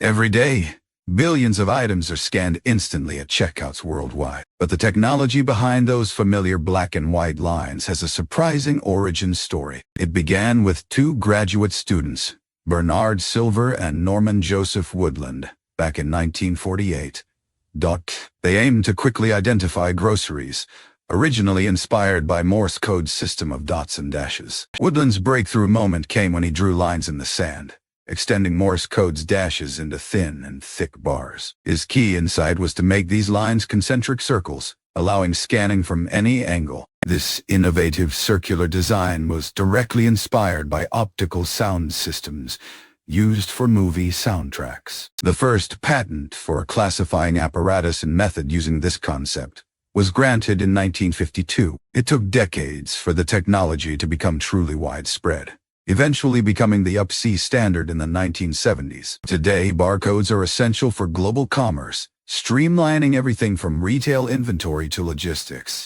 Every day, billions of items are scanned instantly at checkouts worldwide. But the technology behind those familiar black and white lines has a surprising origin story. It began with two graduate students, Bernard Silver and Norman Joseph Woodland, back in 1948. They aimed to quickly identify groceries, originally inspired by Morse code's system of dots and dashes. Woodland's breakthrough moment came when he drew lines in the sand, extending Morse code's dashes into thin and thick bars. His key insight was to make these lines concentric circles, allowing scanning from any angle. This innovative circular design was directly inspired by optical sound systems used for movie soundtracks. The first patent for a classifying apparatus and method using this concept was granted in 1952. It took decades for the technology to become truly widespread, eventually becoming the UP-C standard in the 1970s. Today, barcodes are essential for global commerce, streamlining everything from retail inventory to logistics.